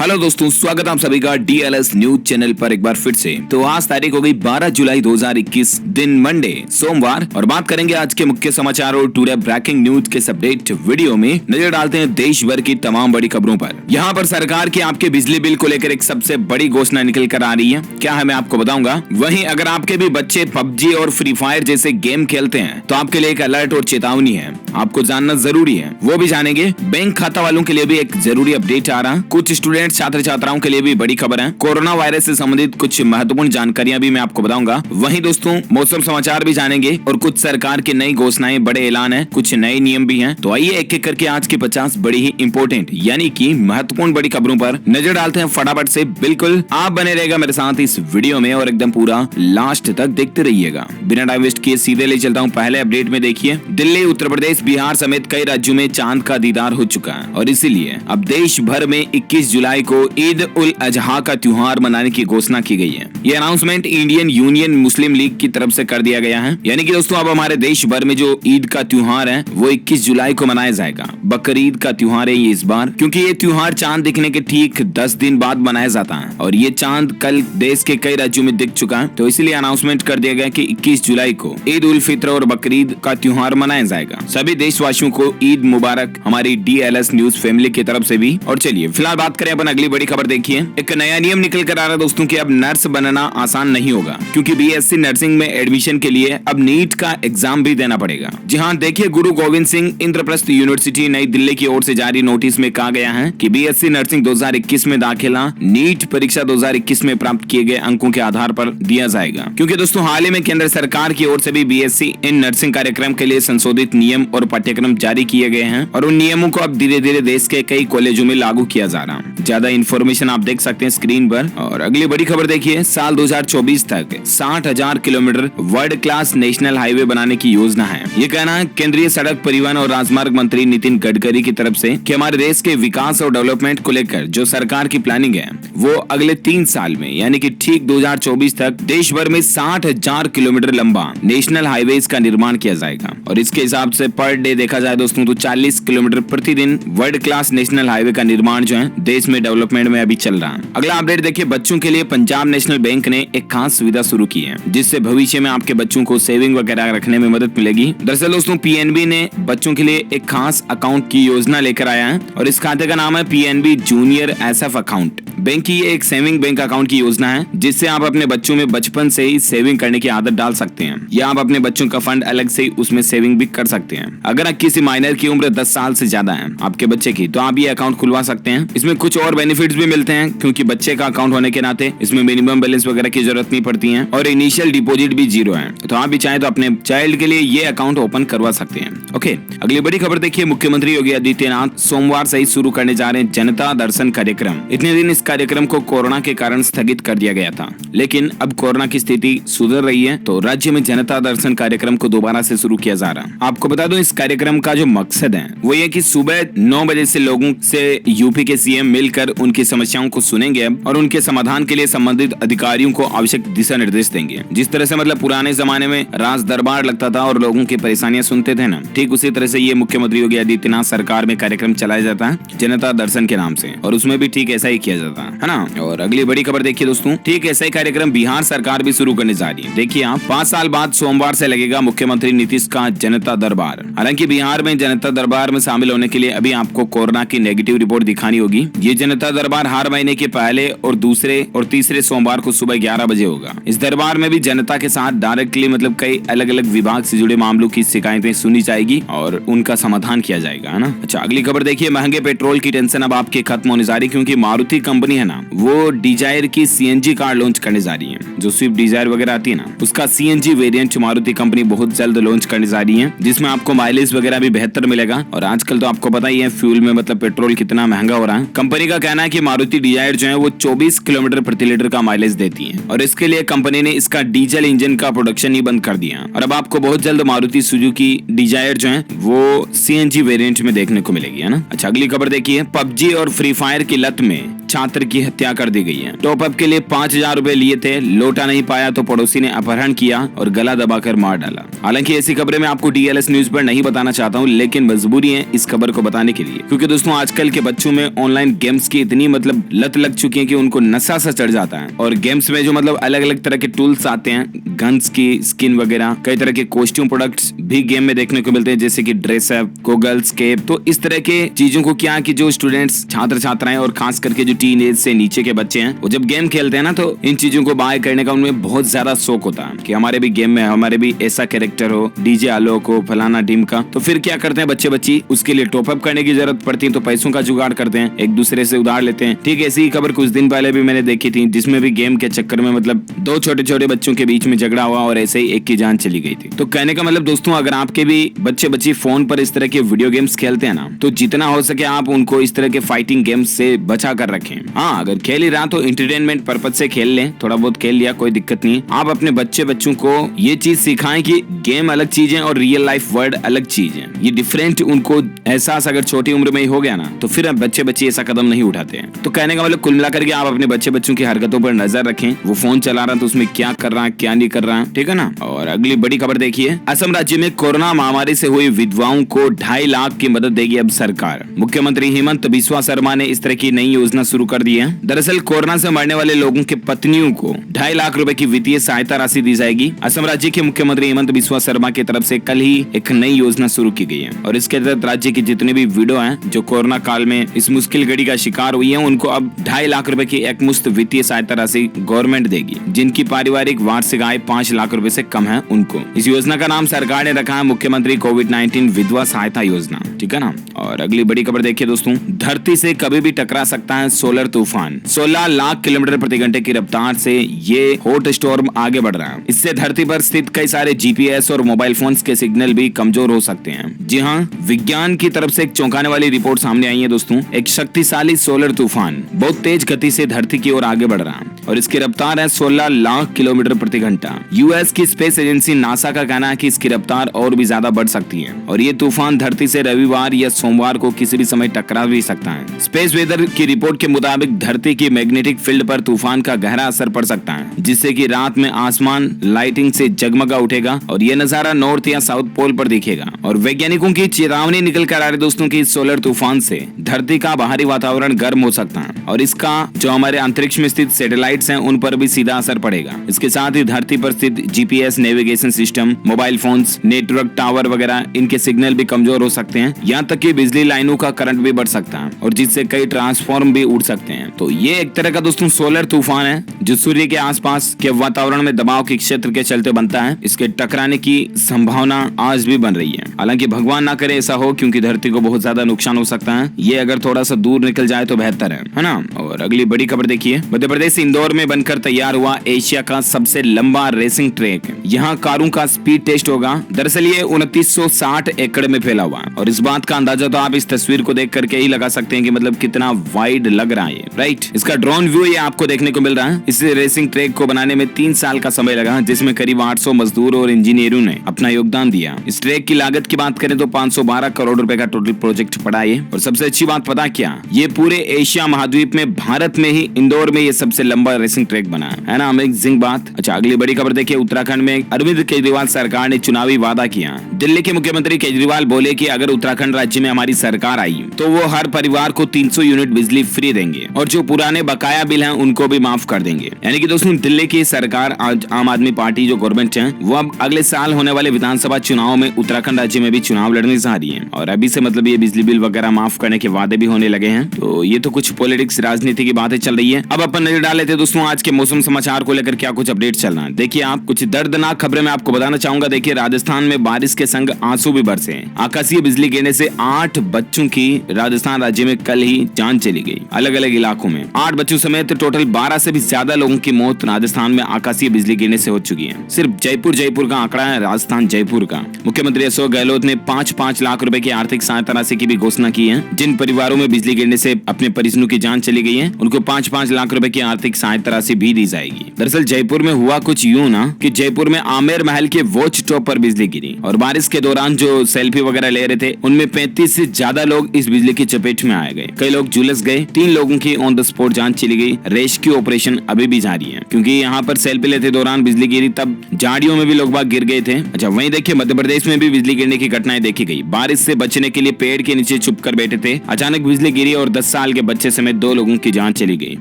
Hello दोस्तों, स्वागत है आप सभी का डीएलएस न्यूज चैनल पर एक बार फिर से। तो आज तारीख हो गई 12 जुलाई 2021, दिन मंडे सोमवार, और बात करेंगे आज के मुख्य समाचार और टुडे ब्रेकिंग न्यूज के अपडेट वीडियो में नजर डालते हैं देश भर की तमाम बड़ी खबरों पर। यहाँ पर सरकार की आपके बिजली बिल को लेकर एक सबसे बड़ी घोषणा निकल कर आ रही है। क्या है मैं आपको बताऊंगा। वहीं अगर आपके भी बच्चे पबजी और फ्री फायर जैसे गेम खेलते हैं तो आपके लिए एक अलर्ट और चेतावनी है, आपको जानना जरूरी है, वो भी जानेंगे। बैंक खाता वालों के लिए भी एक जरूरी अपडेट आ रहा। कुछ स्टूडेंट छात्र छात्राओं के लिए भी बड़ी खबर है। कोरोना वायरस से संबंधित कुछ महत्वपूर्ण जानकारियां भी मैं आपको बताऊंगा। वहीं दोस्तों मौसम समाचार भी जानेंगे और कुछ सरकार की नई घोषणाएं, बड़े ऐलान है, कुछ नए नियम भी हैं। तो आइए एक एक करके आज की 50 बड़ी ही इंपॉर्टेंट यानी कि महत्वपूर्ण बड़ी खबरों पर नजर डालते हैं फटाफट से। बिल्कुल आप बने रहेगा मेरे साथ इस वीडियो में और एकदम पूरा लास्ट तक देखते रहिएगा। बिना टाइम वेस्ट किए सीधे ले चलता हूँ पहले अपडेट में। देखिए, दिल्ली, उत्तर प्रदेश, बिहार समेत कई राज्यों में चांद का दीदार हो चुका है और इसीलिए अब देश भर में 21 जुलाई को ईद उल अजहा का त्योहार मनाने की घोषणा की गई है। ये अनाउंसमेंट इंडियन यूनियन मुस्लिम लीग की तरफ से कर दिया गया है। यानी कि दोस्तों अब हमारे देश भर में जो ईद का त्योहार है वो 21 जुलाई को मनाया जाएगा। बकरीद का त्योहार है ये इस बार, क्योंकि ये त्योहार चांद दिखने के ठीक 10 दिन बाद मनाया जाता है और ये चांद कल देश के कई राज्यों में दिख चुका है। तो इसलिए अनाउंसमेंट कर दिया गया कि 21 जुलाई को ईद उल फित्र और बकरीद का त्योहार मनाया जाएगा। सभी देशवासियों को ईद मुबारक हमारी डीएलएस न्यूज फैमिली की तरफ से भी। और चलिए फिलहाल बात करें अपन अगली बड़ी खबर। देखिए, एक नया नियम निकल कर आ रहा है दोस्तों कि अब नर्स बनना आसान नहीं होगा, क्योंकि बीएससी नर्सिंग में एडमिशन के लिए अब नीट का एग्जाम भी देना पड़ेगा। जी हाँ, देखिए, गुरु गोविंद सिंह इंद्रप्रस्थ यूनिवर्सिटी नई दिल्ली की ओर से जारी नोटिस में कहा गया है कि बीएससी नर्सिंग 2021 में दाखिला नीट परीक्षा 2021 में प्राप्त किए गए अंकों के आधार पर दिया जाएगा। क्योंकि दोस्तों हाल ही में केंद्र सरकार की ओर से भी बीएससी इन नर्सिंग कार्यक्रम के लिए संशोधित नियम और पाठ्यक्रम जारी किए गए हैं और उन नियमों को अब धीरे धीरे देश के कई कॉलेजों में लागू किया जा रहा है। ज्यादा इन्फॉर्मेशन आप देख सकते हैं स्क्रीन पर। और अगली बड़ी खबर देखिए, साल 2024 तक 60,000 kilometre world class national highway बनाने की योजना है। ये कहना है केंद्रीय सड़क परिवहन और राजमार्ग मंत्री नितिन गडकरी की तरफ से कि हमारे देश के विकास और डेवलपमेंट को लेकर जो सरकार की प्लानिंग है वो अगले 3 साल में यानी कि ठीक 2024 तक देश भर में 60,000 किलोमीटर लंबा नेशनल हाईवे का निर्माण किया जाएगा। और इसके हिसाब से पर डे देखा जाए दोस्तों तो 40 किलोमीटर प्रतिदिन वर्ल्ड क्लास नेशनल हाईवे का निर्माण जो है देश में डेवलपमेंट में अभी चल रहा है। अगला अपडेट देखिए, बच्चों के लिए पंजाब नेशनल बैंक ने एक खास सुविधा शुरू की है जिससे भविष्य में आपके बच्चों को सेविंग वगैरह रखने में मदद मिलेगी। दरअसल दोस्तों पीएनबी ने बच्चों के लिए एक खास अकाउंट की योजना लेकर आया है और इस खाते का नाम है PNB junior SF account. Bank की ये एक सेविंग बैंक अकाउंट की योजना है जिससे आप अपने बच्चों में बचपन से ही सेविंग करने की आदत डाल सकते हैं या आप अपने बच्चों का फंड अलग से उसमें सेविंग भी कर सकते हैं। अगर किसी माइनर की उम्र 10 साल से ज्यादा है आपके बच्चे की, तो आप ये अकाउंट खुलवा सकते हैं। इसमें कुछ और बेनिफिट्स भी मिलते हैं क्योंकि बच्चे का अकाउंट होने के नाते इसमें मिनिमम बैलेंस वगैरह की जरूरत नहीं पड़ती है और इनिशियल डिपॉजिट भी 0 है। तो आप भी चाहे तो अपने चाइल्ड के लिए ये अकाउंट ओपन करवा सकते हैं। ओके, अगली बड़ी खबर देखिए, मुख्यमंत्री योगी आदित्यनाथ सोमवार से ही शुरू करने जा रहे हैं जनता दर्शन कार्यक्रम। इतने दिन इस कार्यक्रम को कोरोना के कारण स्थगित कर दिया गया था, लेकिन अब कोरोना की स्थिति सुधर रही है तो राज्य में जनता दर्शन कार्यक्रम को दोबारा से शुरू किया जा रहा है। आपको बता दूं इस कार्यक्रम का जो मकसद है वो ये कि सुबह 9 बजे से लोगों से यूपी के सीएम मिलकर उनकी समस्याओं को सुनेंगे और उनके समाधान के लिए संबंधित अधिकारियों को आवश्यक दिशा निर्देश देंगे। जिस तरह से मतलब पुराने जमाने में राज दरबार लगता था और लोगों की परेशानियां सुनते थे ना, ठीक उसी तरह से ये मुख्यमंत्री योगी आदित्यनाथ सरकार में कार्यक्रम चलाया जाता है जनता दर्शन के नाम से और उसमें भी ठीक ऐसा ही किया जाता है ना। और अगली बड़ी खबर देखिए दोस्तों, ठीक ऐसा ही कार्यक्रम बिहार सरकार भी शुरू करने जा रही है। देखिए आप 5 साल बाद सोमवार से लगेगा मुख्यमंत्री नीतीश का जनता दरबार। हालांकि बिहार में जनता दरबार में शामिल होने के लिए अभी आपको कोरोना की नेगेटिव रिपोर्ट दिखानी होगी। ये जनता दरबार हर महीने के पहले और दूसरे और तीसरे सोमवार को सुबह 11 बजे होगा। इस दरबार में भी जनता के साथ डायरेक्टली मतलब कई अलग अलग विभाग से जुड़े मामलों की शिकायतें सुनी जाएगी और उनका समाधान किया जाएगा, है ना। अच्छा, अगली खबर देखिए, महंगे पेट्रोल की टेंशन अब आपके खत्म होने जा रही, क्योंकि मारुति कंपनी है ना वो डिजायर की सीएनजी कार लॉन्च करने जा रही है। जो स्विफ्ट डिजायर वगैरह आती है ना उसका सीएनजी वेरिएंट मारुति कंपनी बहुत जल्द लॉन्च करने जा रही है, जिसमें आपको माइलेज वगैरह भी बेहतर मिलेगा। और आजकल तो आपको पता ही है फ्यूल में मतलब पेट्रोल कितना महंगा हो रहा है। कंपनी का कहना है कि मारुति डिजायर जो है वो 24 किलोमीटर प्रति लीटर का माइलेज देती है और इसके लिए कंपनी ने इसका डीजल इंजन का प्रोडक्शन ही बंद कर दिया और अब आपको बहुत जल्द मारुति सुजुकी डिजायर जो है वो सीएनजी वेरिएंट में देखने को मिलेगी, है ना। अच्छा, अगली खबर देखिए, पबजी और फ्री फायर की लत में छात्र की हत्या कर दी गई है। टॉपअप के लिए 5,000 रुपए लिए थे, लौटा नहीं पाया तो पड़ोसी ने अपहरण किया और गला दबाकर मार डाला। हालांकि ऐसी खबरें मैं आपको डीएलएस न्यूज पर नहीं बताना चाहता हूं, लेकिन मजबूरी है इस खबर को बताने के लिए, क्योंकि दोस्तों आजकल के बच्चों में ऑनलाइन गेम्स की इतनी मतलब लत लग चुकी है कि उनको नशा सा चढ़ जाता है। और गेम्स में जो मतलब अलग अलग तरह के टूल्स आते हैं, गन्स की स्किन वगैरह, कई तरह के कॉस्ट्यूम प्रोडक्ट्स भी गेम में देखने को मिलते हैं, जैसे कि ड्रेस अप, गॉगल्स, कैप। तो इस तरह के चीजों को क्या कि जो स्टूडेंट्स, छात्र छात्राएं और खास करके जो टीन एज से नीचे के बच्चे हैं, वो जब गेम खेलते हैं ना तो इन चीजों को बाय करने का उनमें बहुत ज्यादा शौक होता है कि हमारे भी गेम में हमारे भी ऐसा कैरेक्टर हो, डीजे आलोक हो, फलाना टीम का। तो फिर क्या करते हैं बच्चे बच्ची, उसके लिए टॉपअप करने की जरूरत पड़ती है तो पैसों का जुगाड़ करते हैं, एक दूसरे से उधार लेते हैं। ठीक ऐसी ही खबर कुछ दिन पहले भी मैंने देखी थी, जिसमें भी गेम के चक्कर में मतलब दो छोटे छोटे बच्चों के बीच में झगड़ा हुआ और ऐसे ही एक की जान चली गई थी। तो कहने का मतलब दोस्तों, अगर आपके भी बच्चे बच्ची फोन पर इस तरह के वीडियो गेम्स खेलते हैं ना, तो जितना हो सके आप उनको इस तरह के फाइटिंग गेम्स से बचा कर रखें। हाँ, अगर खेल ही रहा तो एंटरटेनमेंट पर्पज से खेल लें, थोड़ा बहुत खेल लिया कोई दिक्कत नहीं। आप अपने बच्चे बच्चों को ये चीज सिखाएं कि गेम अलग चीज है और रियल लाइफ वर्ल्ड अलग चीज है। ये डिफरेंट उनको एहसास अगर छोटी उम्र में ही हो गया ना, तो फिर बच्चे बच्चे ऐसा कदम नहीं उठाते हैं। तो कहने का मतलब कुल मिलाकर के आप अपने बच्चे बच्चों की हरकतों पर नजर रखें, वो फोन चला रहा है तो उसमें क्या कर रहा है क्या नहीं कर रहा है, ठीक है ना। और अगली बड़ी खबर देखिए, असम राज्य में कोरोना महामारी से हुई विधवाओं को 2.5 लाख की मदद देगी अब सरकार। मुख्यमंत्री हेमंत बिस्वा शर्मा ने इस तरह की नई योजना शुरू कर दी है। दरअसल कोरोना से मरने वाले लोगों के पत्नियों को 2.5 लाख रुपए की वित्तीय सहायता राशि दी जाएगी। असम राज्य के मुख्यमंत्री हेमंत बिस्वा शर्मा की तरफ से कल ही एक नई योजना शुरू की गई है और इसके तहत राज्य की जितने भी विडो हैं जो कोरोना काल में इस मुश्किल घड़ी का शिकार हुई है, उनको अब 2.5 लाख रुपए की एकमुश्त वित्तीय सहायता राशि गवर्नमेंट देगी। जिनकी पारिवारिक वार्षिक आय 5 लाख रुपए से कम है उनको। इस योजना का नाम सरकार ने रखा है मुख्यमंत्री कोविड-19 विधवा सहायता योजना, ठीक है ना। और अगली बड़ी खबर देखिए दोस्तों, धरती से कभी भी टकरा सकता है सोलर तूफान। 16 लाख किलोमीटर प्रति घंटे की रफ्तार से ये हॉट स्टॉर्म आगे बढ़ रहा है। इससे धरती पर स्थित कई सारे जीपीएस और मोबाइल फोन्स के सिग्नल भी कमजोर हो सकते हैं। जी हाँ, विज्ञान की तरफ से एक चौंकाने वाली रिपोर्ट सामने आई है दोस्तों। एक शक्तिशाली सोलर तूफान बहुत तेज गति से धरती की ओर आगे बढ़ रहा है और इसकी रफ्तार है 16 लाख किलोमीटर प्रति घंटा। यूएस की स्पेस एजेंसी नासा का कहना है कि इसकी रफ्तार और भी ज्यादा बढ़ सकती है और ये तूफान धरती से रविवार या सोमवार को किसी भी समय टकरा भी सकता है। स्पेस वेदर की रिपोर्ट के मुताबिक धरती की मैग्नेटिक फील्ड पर तूफान का गहरा असर पड़ सकता है, जिससे कि रात में आसमान लाइटिंग से जगमगा उठेगा और ये नजारा नॉर्थ या साउथ पोल पर दिखेगा। और वैज्ञानिकों की चेतावनी निकल कर आ रही दोस्तों की सोलर तूफान से धरती का बाहरी वातावरण गर्म हो सकता है और इसका जो हमारे अंतरिक्ष में स्थित सैटेलाइट्स हैं उन पर भी सीधा असर पड़ेगा। इसके साथ ही धरती पर स्थित GPS, navigation system, mobile phones, network tower वगैरह इनके सिग्नल भी कमजोर हो सकते हैं। यहाँ तक कि बिजली लाइनों का करंट भी बढ़ सकता है और जिससे कई ट्रांसफॉर्म भी उड़ सकते हैं। तो ये एक तरह का दोस्तों सोलर तूफान है जो सूर्य के आसपास के वातावरण में दबाव के क्षेत्र के चलते बनता है। इसके टकराने की संभावना आज भी बन रही है। हालांकि भगवान ना करे ऐसा हो, क्योंकि धरती को बहुत ज्यादा नुकसान हो सकता है। ये अगर थोड़ा सा दूर निकल जाए तो बेहतर है ना। और अगली बड़ी खबर देखिए, मध्य प्रदेश इंदौर में बनकर तैयार हुआ एशिया का सबसे लंबा रेसिंग ट्रैक। यहाँ कारों का स्पीड टेस्ट होगा। दरअसल ये 2960 एकड़ में फैला हुआ है और इस बात का अंदाजा तो आप इस तस्वीर को देख करके ही लगा सकते हैं कि मतलब कितना वाइड लग रहा है, राइट। इसका ड्रोन व्यू ये आपको देखने को मिल रहा है। इस रेसिंग ट्रैक को बनाने में 3 साल का समय लगा, जिसमें करीब 800 मजदूर और इंजीनियरों ने अपना योगदान दिया। इस ट्रैक की लागत की बात करें तो 512 करोड़ रुपए का टोटल प्रोजेक्ट पड़ा है। और सबसे अच्छी बात पता क्या, ये पूरे एशिया महाद्वीप में भारत में ही इंदौर में ये सबसे लंबा रेसिंग ट्रैक बना है ना। अमेजिंग बात। अच्छा, अगली बड़ी खबर देखिए, उत्तराखंड में अरविंद केजरीवाल सरकार ने चुनावी वादा किया। दिल्ली के मुख्यमंत्री केजरीवाल बोले कि अगर उत्तराखंड राज्य में हमारी सरकार आई तो वो हर परिवार को 300 यूनिट बिजली फ्री देंगे और जो पुराने बकाया बिल हैं उनको भी माफ कर देंगे। यानी कि दोस्तों दिल्ली की सरकार, आज आम आदमी पार्टी जो गवर्नमेंट है, वो अब अगले साल होने वाले विधानसभा चुनाव में उत्तराखंड राज्य में भी चुनाव लड़ने जा रही है और अभी से मतलब ये बिजली बिल वगैरह माफ करने के वादे भी होने लगे हैं। तो ये तो कुछ पॉलिटिक्स, राजनीति की बातें चल रही है। अब अपन नजर डाल लेते हैं दोस्तों आज के मौसम समाचार को लेकर क्या कुछ अपडेट चल रहा है। देखिए, आप कुछ दर्दनाक खबरें मैं आपको बताना चाहूंगा। देखिए, राजस्थान में बारिश के संग आंसू भी बरसे। आकाशीय बिजली गिरने से 8 बच्चों की राजस्थान राज्य में कल ही जान चली गई। अलग अलग इलाकों में 8 बच्चों समेत टोटल 12 से भी ज्यादा ज्यादा लोगों की मौत राजस्थान में आकाशीय बिजली गिरने से हो चुकी है। सिर्फ जयपुर का आंकड़ा है, राजस्थान जयपुर का। मुख्यमंत्री अशोक गहलोत ने 5-5 लाख रुपए की आर्थिक सहायता राशि की भी घोषणा की है। जिन परिवारों में बिजली गिरने से अपने परिजनों की जान चली गई है, उनको 5-5 लाख रुपए की आर्थिक सहायता राशि भी दी जाएगी। दरअसल जयपुर में हुआ कुछ यूं ना कि जयपुर में आमेर महल के वॉच टॉप पर बिजली गिरी और बारिश के दौरान जो सेल्फी वगैरह ले रहे थे उनमें 35 से ज्यादा लोग इस बिजली की चपेट में आ गए। कई लोग झुलस गए, 3 लोगों की ऑन द स्पॉट जान चली गई। रेस्क्यू ऑपरेशन अभी भी जारी है क्योंकि यहाँ पर सेल्फी लेते दौरान बिजली गिरी, तब झाड़ियों में भी लोग बाग गिर गए थे। अच्छा, वहीं देखिए मध्य प्रदेश में भी बिजली गिरने की घटनाएं देखी गई। बारिश से बचने के लिए पेड़ के नीचे छुप कर बैठे थे, अचानक बिजली गिरी और 10 साल के बच्चे समेत 2 लोगों की जान चली गई।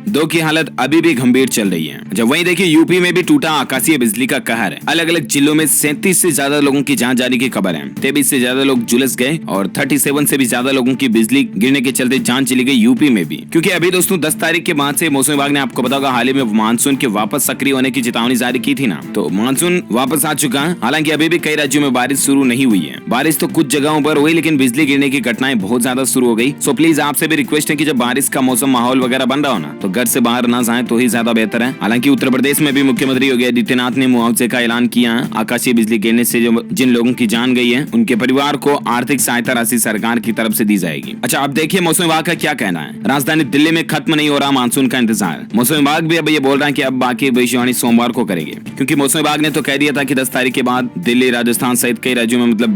2 की हालत अभी भी गंभीर चल रही है। अच्छा, वहीं देखिए यूपी में भी टूटा आकाशीय बिजली का कहर है। अलग अलग जिलों में 37 से ज्यादा लोगों की जान जाने की खबर है। 23 से ज्यादा लोग झुलस गए और 37 से भी ज्यादा लोगों की बिजली गिरने के चलते जान चली गई यूपी में भी। क्योंकि अभी दोस्तों 10 तारीख के बाद से मौसम विभाग ने आपको पता होगा हाल ही में मानसून के वापस सक्रिय होने की चेतावनी जारी की थी ना, तो मानसून वापस आ चुका है। हालांकि अभी भी कई राज्यों में बारिश शुरू नहीं हुई है। बारिश तो कुछ जगहों पर हुई, लेकिन बिजली गिरने की घटनाएं बहुत ज्यादा शुरू हो गई। सो प्लीज आपसे भी रिक्वेस्ट है कि जब बारिश का मौसम माहौल वगैरह बन रहा हो ना, तो घर से बाहर ना जाए तो ही ज्यादा बेहतर है। हालांकि उत्तर प्रदेश में भी मुख्यमंत्री योगी आदित्यनाथ ने मुआवजे का ऐलान किया है। आकाशीय बिजली गिरने से जिन लोगों की जान गई है उनके परिवार को आर्थिक सहायता राशि सरकार की तरफ से दी जाएगी। अच्छा, अब देखिए मौसम विभाग का क्या कहना है। राजधानी दिल्ली में खत्म नहीं हो रहा मानसून का इंतजार। मौसम विभाग भी अब ये बोल रहा है कि अब बाकी भविष्यवाणी सोमवार को करेंगे, क्योंकि मौसम विभाग ने तो कह दिया था कि 10 तारीख के बाद दिल्ली, राजस्थान सहित कई राज्यों में मतलब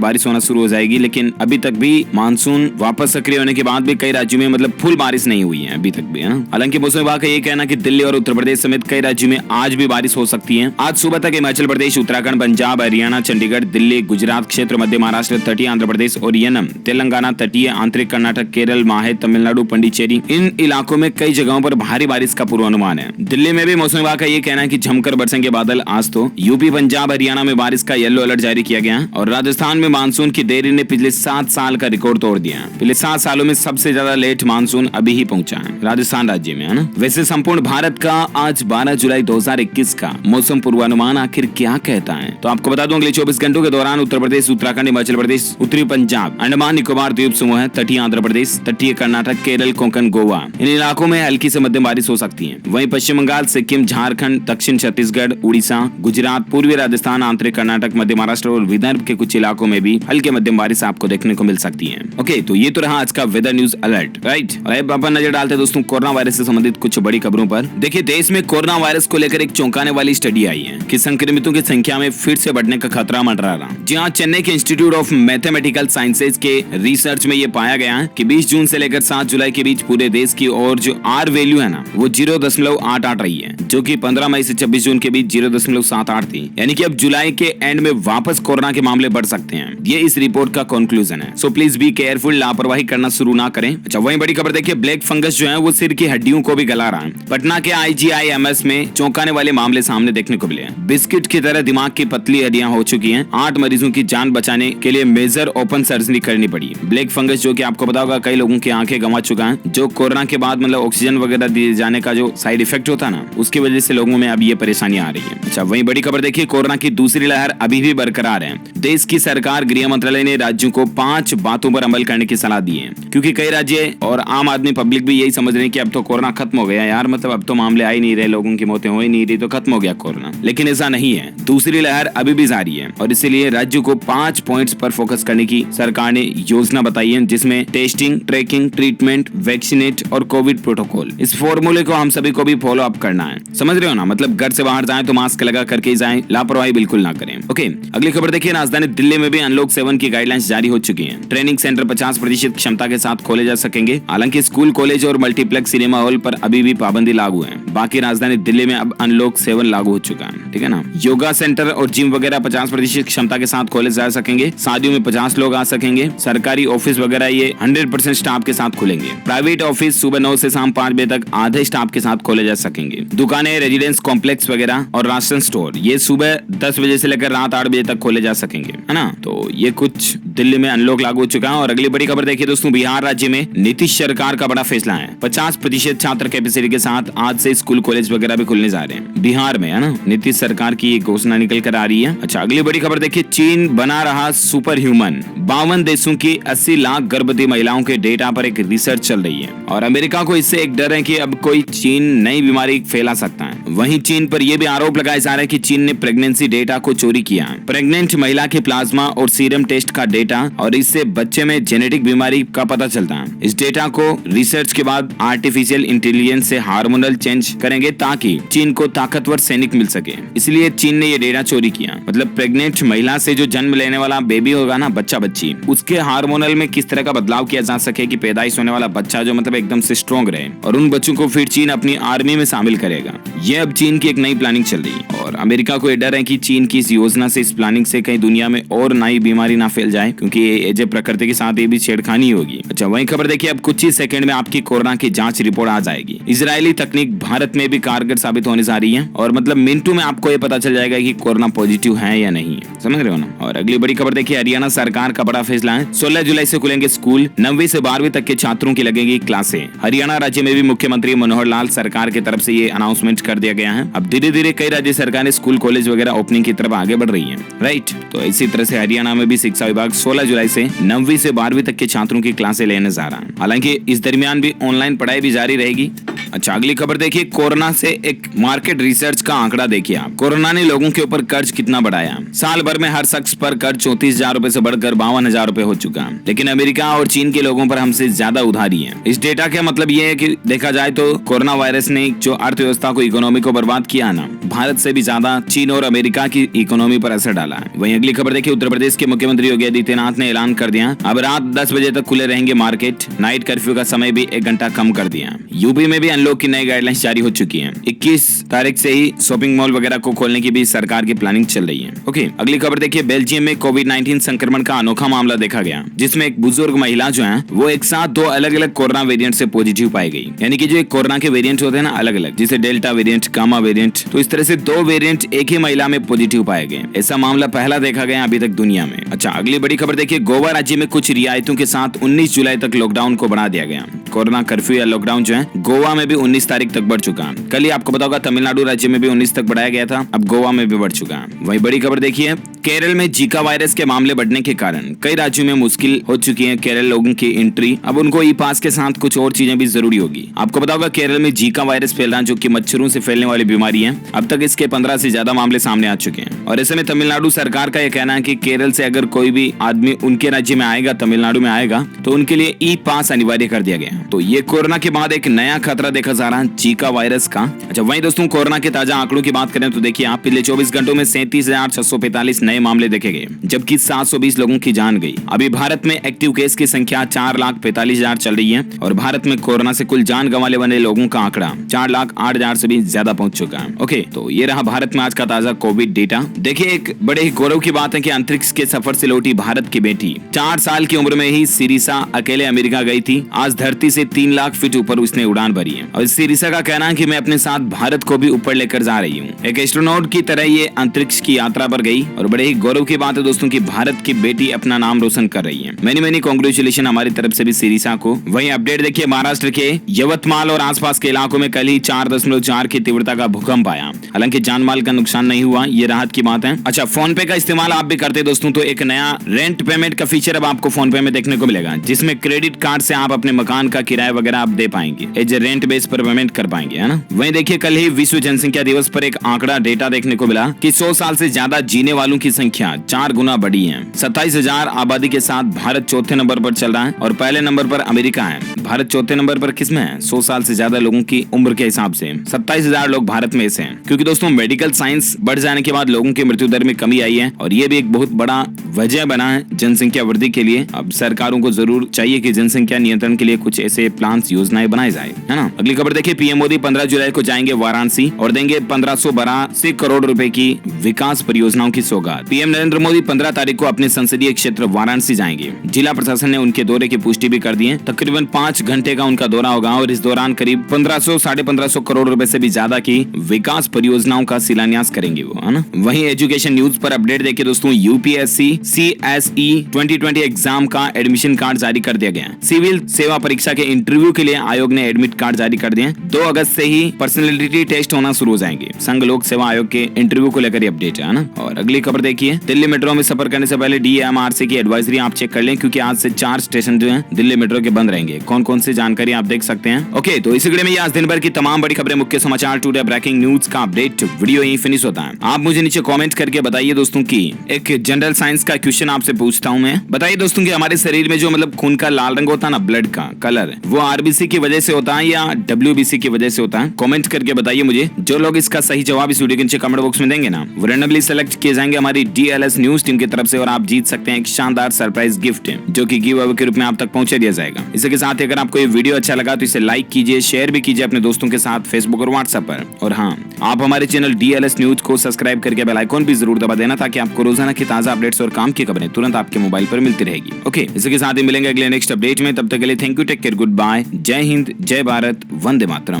बारिश होना शुरू हो जाएगी। लेकिन अभी तक भी मानसून वापस सक्रिय होने के बाद भी कई राज्यों में मतलब फुल बारिश नहीं हुई है अभी तक भी, है ना। हालांकि मौसम विभाग का ये कहना कि दिल्ली और उत्तर प्रदेश समेत कई राज्यों में आज भी बारिश हो सकती है। आज सुबह तक हिमाचल प्रदेश, उत्तराखंड, पंजाब, हरियाणा, चंडीगढ़, दिल्ली, गुजरात क्षेत्र, मध्य महाराष्ट्र, तटीय आंध्र प्रदेश और यनम, तेलंगाना, तटीय आंतरिक कर्नाटक, केरल, माहे, तमिलनाडु, पंडिचेरी, इन इलाकों में कई जगहों पर भारी बारिश का पूर्वानुमान है। दिल्ली में भी मौसम विभाग का ये कहना है कि जमकर बरसेंगे बादल। आज तो यूपी, पंजाब, हरियाणा में बारिश का येलो अलर्ट जारी किया गया और राजस्थान में मानसून की देरी ने पिछले 7 साल का रिकॉर्ड तोड़ दिया है। पिछले 7 सालों में सबसे ज्यादा लेट मानसून अभी ही पहुंचा है राजस्थान राज्य में, है ना। वैसे संपूर्ण भारत का आज 12 जुलाई 2021 का मौसम पूर्वानुमान आखिर क्या कहता है, तो आपको बता दूं अगले 24 घंटों के दौरान उत्तर प्रदेश, उत्तराखंड, हिमाचल प्रदेश, उत्तरी पंजाब, अंडमान निकोबार द्वीप समूह, तटीय आंध्र प्रदेश, तटीय कर्नाटक, केरल, कोंकण, गोवा, इन इलाकों में हल्की से मध्यम बारिश हो सकती है। वहीं पश्चिम बंगाल, सिक्किम, झारखंड, दक्षिण छत्तीसगढ़, उड़ीसा, गुजरात, पूर्वी राजस्थान, आंतरिक कर्नाटक, मध्य महाराष्ट्र और विदर्भ के कुछ इलाकों में भी हल्के मध्यम बारिश आपको देखने को मिल सकती है। ओके, तो ये तो रहा आज का वेदर न्यूज अलर्ट, राइट। और अब अपन नजर डालते हैं दोस्तों कोरोना वायरस से संबंधित कुछ बड़ी खबरों पर। देखिए, देश में कोरोना वायरस को लेकर एक चौंकाने वाली स्टडी आई है कि संक्रमितों की संख्या में फिर से बढ़ने का खतरा मंडरा रहा। जी हाँ, चेन्नई के इंस्टीट्यूट ऑफ मैथमेटिकल साइंसेज के रिसर्च में ये पाया गया है कि 20 जून से लेकर 7 जुलाई के बीच पूरे देश की और जो आर वैल्यू है ना, वो 0.88 रही है, जो कि 15 मई से 26 जून के बीच 0.78 थी। यानी कि अब जुलाई के एंड में वापस कोरोना के मामले बढ़ सकते हैं। ये इस रिपोर्ट का कंक्लूजन है। सो प्लीज बी केयरफुल, लापरवाही करना शुरू ना करें। अच्छा, वहीं बड़ी खबर देखिए, ब्लैक फंगस जो है वो सिर की हड्डियों को भी गला रहा है। पटना के IGIMS में चौंकाने वाले मामले सामने देखने को मिले हैं। बिस्किट की तरह दिमाग की पतली हड्डियां हो चुकी हैं। 8 मरीजों की जान बचाने के लिए मेजर ओपन सर्जरी करनी पड़ी। ब्लैक फंगस जो कि आपको पता होगा कई लोगों की आंखें गंवा चुका है, जो कोरोना के बाद मतलब ऑक्सीजन वगैरह दिए जाने का जो साइड इफेक्ट होता ना, उसकी वजह से लोगों में अब ये परेशानी आ रही है। अच्छा, वहीं बड़ी खबर देखिए, कोरोना की दूसरी लहर अभी भी बरकरार है। देश की सरकार, गृह मंत्रालय ने राज्यों को 5 बातों पर अमल करने की सलाह दी है, क्योंकि कई राज्य और आम आदमी पब्लिक भी यही समझ रहे हैं कि अब तो कोरोना खत्म हो गया यार, मतलब अब तो मामले आ ही नहीं रहे, लोगों की मौतें हो ही नहीं रही, तो खत्म हो गया कोरोना। लेकिन ऐसा नहीं है, दूसरी लहर अभी भी जारी है और इसीलिए राज्यों को 5 पॉइंट्स पर फोकस करने की सरकार ने योजना बताई है, जिसमें टेस्टिंग, ट्रैकिंग, ट्रीटमेंट, वैक्सीनेट और कोविड प्रोटोकॉल। इस फॉर्मूले को हम सभी को भी फॉलो अप करना है, समझ रहे हो ना। मतलब घर से बाहर जाएं तो मास्क लगा करके ही जाएं, लापरवाही बिल्कुल ना करें। ओके, अगली खबर देखिए, राजधानी दिल्ली में भी अनलॉक 7 की गाइडलाइंस जारी हो चुकी हैं। ट्रेनिंग सेंटर 50% क्षमता के साथ खोले जा सकेंगे। हालांकि स्कूल, कॉलेज और मल्टीप्लेक्स सिनेमा हॉल पर अभी भी पाबंदी लागू है। बाकी राजधानी दिल्ली में अब अनलॉक 7 लागू हो चुका है, ठीक है ना। योगा सेंटर और जिम वगैरह 50% क्षमता के साथ खोले जा सकेंगे। शादियों में 50 लोग आ सकेंगे। सरकारी ऑफिस वगैरह ये 100% स्टाफ के साथ खुलेंगे। प्राइवेट ऑफिस सुबह 9 से शाम 5 बजे तक आधे स्टाफ के साथ खोले जा सकेंगे। दुकानें, रेजिडेंस कॉम्प्लेक्स वगैरह और राशन स्टोर ये सुबह 10 बजे से लेकर रात 8 बजे तक खोले जा सकेंगे, है ना। तो ये कुछ दिल्ली में अनलॉक लागू हो चुका है। और अगली बड़ी खबर देखिए दोस्तों, बिहार राज्य में नीतीश सरकार का बड़ा फैसला है। 50% छात्र कैपेसिटी के साथ आज से स्कूल, कॉलेज वगैरह भी खुलने जा रहे हैं बिहार में, है ना। नीतीश सरकार की ये घोषणा निकल कर आ रही है। अच्छा, अगली बड़ी खबर देखिए, चीन बना रहा सुपर ह्यूमन। 52 देशों की 80 लाख गर्भवती महिलाओं के डेटा पर एक रिसर्च चल रही है और अमेरिका को इससे एक डर है कि अब कोई चीन नई बीमारी फैला सकता है। वहीं चीन पर यह भी आरोप लगाया जा रहा है कि चीन ने प्रेगनेंसी डेटा को चोरी किया है। प्रेग्नेंट महिला के प्लाज्मा और सीरम टेस्ट का डेटा और इससे बच्चे में जेनेटिक बीमारी का पता चलता है। इस डेटा को रिसर्च के बाद आर्टिफिशियल इंटेलिजेंस से हार्मोनल चेंज करेंगे ताकि चीन को ताकतवर सैनिक मिल सके। इसलिए चीन ने ये डेटा चोरी किया। मतलब प्रेग्नेंट महिला से जो जन्म लेने वाला बेबी होगा ना, बच्चा बच्ची, उसके हार्मोनल में किस तरह का बदलाव किया जा सके कि पैदाइश होने वाला बच्चा जो मतलब एकदम से स्ट्रॉन्ग रहे, और उन बच्चों को फिर चीन अपनी आर्मी में शामिल करेगा। ये अब चीन की एक नई प्लानिंग चल रही है और अमेरिका को ये डर है कि चीन की इस योजना से, इस प्लानिंग से कहीं दुनिया में और नई बीमारी ना फैल जाए, क्योंकि ये जब प्रकृति के साथ ये भी छेड़खानी होगी। अच्छा, वही खबर देखिए, अब कुछ ही सेकंड में आपकी कोरोना की जांच रिपोर्ट आ जाएगी। इजरायली तकनीक भारत में भी कारगर साबित होने जा रही है और मतलब मिनटों में आपको ये पता चल जाएगा कि कोरोना पॉजिटिव है या नहीं है। समझ रहे हो ना। और अगली बड़ी खबर देखिए, हरियाणा सरकार का बड़ा फैसला है। 16 जुलाई से खुलेंगे स्कूल, 9वीं से 12वीं तक के छात्रों की लगेगी क्लासें। हरियाणा राज्य में भी मुख्यमंत्री मनोहर लाल सरकार की तरफ से ये अनाउंसमेंट कर दिया गया है। अब धीरे धीरे कई राज्य सरकारें स्कूल, कॉलेज वगैरह ओपनिंग की तरफ आगे बढ़ रही है, राइट। तो इसी तरह से हरियाणा में भी शिक्षा विभाग 16 जुलाई से 9वीं से 12वीं तक के छात्रों की क्लासें लेने जा रहा है। हालांकि इस दरमियान भी ऑनलाइन पढ़ाई भी जारी रहेगी। अच्छा, अगली खबर देखिए, कोरोना से एक मार्केट रिसर्च का आंकड़ा देखिए आप। कोरोना ने लोगों के ऊपर कर्ज कितना बढ़ाया। साल भर में हर शख्स पर कर्ज 34,000 रुपए से बढ़कर 52,000 रुपए हो चुका है। लेकिन अमेरिका और चीन के लोगों पर हमसे ज्यादा उधारी है। इस डेटा का मतलब ये है कि देखा जाए तो कोरोना वायरस ने जो अर्थव्यवस्था को, इकोनॉमी को बर्बाद किया ना, भारत से भी ज्यादा चीन और अमेरिका की इकोनॉमी पर असर डाला है। वहीं अगली खबर देखिए, उत्तर प्रदेश के मुख्यमंत्री योगी आदित्यनाथ ने ऐलान कर दिया अब रात 10 बजे तक खुले रहेंगे मार्केट। नाइट कर्फ्यू का समय भी 1 घंटा कम कर दिया। यूपी में भी अनलॉक की नई गाइडलाइंस जारी हो चुकी है। 21 तारीख से ही शॉपिंग मॉल वगैरह को खोलने की भी सरकार की प्लानिंग चल रही है। ओके, अगली खबर देखिए, बेल्जियम में कोविड-19 संक्रमण का अनोखा मामला देखा गया, जिसमें एक बुजुर्ग महिला जो है वो एक साथ 2 अलग अलग कोरोना वेरिएंट से पॉजिटिव पाई गई। यानी कि जो एक कोरोना के वेरिएंट होते हैं ना अलग अलग, जैसे डेल्टा वेरिएंट, गामा वेरिएंट, तो इस तरह से 2 वेरिएंट एक ही महिला में पॉजिटिव पाए गए। ऐसा मामला पहला देखा गया अभी तक दुनिया में। अच्छा, अगली बड़ी खबर देखिए, गोवा राज्य में कुछ रियायतों के साथ 19 जुलाई तक लॉकडाउन को बढ़ा दिया गया। कोरोना कर्फ्यू या लॉकडाउन जो है गोवा में भी 19 तारीख तक बढ़ चुका है। कल ही आपको पता होगा तमिलनाडु राज्य में भी 19 तक बढ़ाया गया था, अब गोवा में भी बढ़ चुका है। वही बड़ी खबर देखिए, केरल में जीका वायरस के मामले बढ़ने के कारण कई राज्यों में मुश्किल हो चुकी है केरल लोगों की एंट्री। अब उनको ई पास के साथ कुछ और चीजें भी जरूरी होगी। आपको पता होगा केरल में जीका वायरस फैल रहा है, जो कि मच्छरों से फैलने वाली बीमारी है। अब तक इसके 15 से ज्यादा मामले सामने आ चुके हैं। और ऐसे में तमिलनाडु सरकार का यह कहना है कि केरल से अगर कोई भी आदमी उनके राज्य में आएगा, तमिलनाडु में आएगा, तो उनके लिए ई पास अनिवार्य कर दिया गया। तो ये कोरोना के बाद एक नया खतरा देखा जा रहा है जीका वायरस का। अच्छा, वहीं दोस्तों कोरोना के ताजा आंकड़ों की बात करें तो देखिए आप, पिछले 24 घंटों में 37,645 नए मामले देखे गए, जबकि 720 लोगों की जान गई। अभी भारत में एक्टिव केस की संख्या 4,45,000 चल रही है और भारत में कोरोना से कुल जान गंवाने वाले लोगों का आंकड़ा 4,08,000 से भी ज्यादा पहुंच चुका है। ओके, तो ये रहा भारत में आज का ताजा कोविड डेटा। देखिए, एक बड़े ही गौरव की बात है कि अंतरिक्ष के सफर से लौटी भारत की बेटी 4 साल की उम्र में ही सिरिसा अकेले अमेरिका गई थी। आज धरती से 3 लाख फीट ऊपर उसने उड़ान भरी है और सिरिसा का कहना है कि मैं अपने साथ भारत को भी ऊपर लेकर जा रही हूँ। एक एस्ट्रोनॉट की तरह ये अंतरिक्ष की यात्रा पर गई और बड़े ही गौरव की बात है दोस्तों कि भारत की बेटी अपना नाम रोशन कर रही है। मैनी कांग्रेचुलेशन हमारी तरफ से भी सिरिसा को। वहीं अपडेट देखिए, महाराष्ट्र के यवतमाल और आसपास के इलाकों में कल ही 4.4 की तीव्रता का भूकंप आया। हालांकि जान माल का नुकसान नहीं हुआ, ये राहत की बात है। अच्छा, फोन पे का इस्तेमाल आप भी करते दोस्तों, तो एक नया रेंट पेमेंट का फीचर अब आपको फोन पे में देखने को मिलेगा, जिसमें क्रेडिट कार्ड से आप अपने मकान का किराया वगैरह आप दे पाएंगे, एज ए रेंट बेस पर पेमेंट कर पाएंगे, है ना। वहीं देखिए, कल ही विश्व जनसंख्या दिवस पर एक आंकड़ा डेटा देखने को मिला कि 100 साल से ज्यादा जीने वालों की संख्या 4 गुना बढ़ी है। 27,000 आबादी के साथ भारत चौथे नंबर पर चल रहा है और पहले नंबर पर अमेरिका है। भारत चौथे नंबर पर किसमें है? 100 साल से ज्यादा लोगों की उम्र के हिसाब से 27,000 लोग भारत में से हैं। क्योंकि दोस्तों मेडिकल साइंस बढ़ जाने के बाद लोगों की मृत्यु दर में कमी आई है और ये भी एक बहुत बड़ा वजह बना है जनसंख्या वृद्धि के लिए। अब सरकारों को जरूर चाहिए कि जनसंख्या नियंत्रण के लिए कुछ ऐसे प्लान, योजनाएं बनाए जाए, है ना। अगली खबर देखिए, पीएम मोदी 15 जुलाई को जाएंगे वाराणसी और देंगे 1582 करोड़ रुपए की विकास परियोजनाओं की सौगात। पीएम नरेंद्र मोदी 15 तारीख को अपने संसदीय क्षेत्र वाराणसी जाएंगे। जिला प्रशासन ने उनके दौरे की पुष्टि भी कर दी है। तकरीबन 5 घंटे का उनका दौरा होगा और इस दौरान करीब 1500-1550 करोड़ रुपए से भी ज्यादा की विकास परियोजनाओं का शिलान्यास करेंगे वो, है ना। वहीं एजुकेशन न्यूज पर अपडेट देखिए दोस्तों, यूपीएससी CSE 2020 एग्जाम का एडमिशन कार्ड जारी कर दिया गया। सिविल सेवा परीक्षा के इंटरव्यू के लिए आयोग ने एडमिट कार्ड जारी कर दिए। 2 अगस्त से ही पर्सनैलिटी टेस्ट होना शुरू हो जाएंगे। संघ लोक सेवा आयोग के इंटरव्यू को लेकर अपडेट है ना। और अगली खबर देखिए, दिल्ली मेट्रो में सफर करने से पहले DMRC की एडवाइजरी आप चेक कर लें, क्योंकि आज से 4 स्टेशन जो हैं दिल्ली मेट्रो के बंद रहेंगे। कौन कौन सी जानकारी आप देख सकते हैं। ओके, तो इसी वीडियो में आज दिन भर की तमाम बड़ी खबरें, मुख्य समाचार, टुडे ब्रेकिंग न्यूज का अपडेट वीडियो यही फिनिश होता है। आप मुझे नीचे कमेंट करके बताइए दोस्तों की एक जनरल साइंस का क्वेश्चन आपसे पूछता हूं मैं। बताइए दोस्तों कि हमारे शरीर में जो मतलब खून का लाल रंग होता है ना, ब्लड का कलर, वो RBC की वजह से होता है या WBC की वजह से होता है? कमेंट करके बताइए मुझे। जो लोग इसका सही जवाब इस वीडियो के नीचे कमेंट बॉक्स में देंगे ना, वो रैंडमली सेलेक्ट किए जाएंगे हमारी DLS न्यूज टीम की तरफ से, और आप जीत सकते हैं एक शानदार सरप्राइज गिफ्ट जो कि गिव अवे के रूप में आप तक पहुंचा दिया जाएगा। इसी के साथ अगर आपको ये वीडियो अच्छा लगा तो इसे लाइक कीजिए, शेयर भी कीजिए अपने दोस्तों के साथ फेसबुक और व्हाट्सएप पर। और हाँ, आप हमारे चैनल DLS न्यूज को सब्सक्राइब करके बेल आइकॉन भी जरूर दबा देना, ताकि आपको रोजाना की ताजा अपडेट्स और काम की खबरें तुरंत आपके मोबाइल पर मिलती रहेगी। ओके, इसी के साथ ही मिलेंगे अगले नेक्स्ट अपडेट में। तब तक के लिए thank you, take care, good bye, जय हिंद, जय भारत, वंदे मातरम।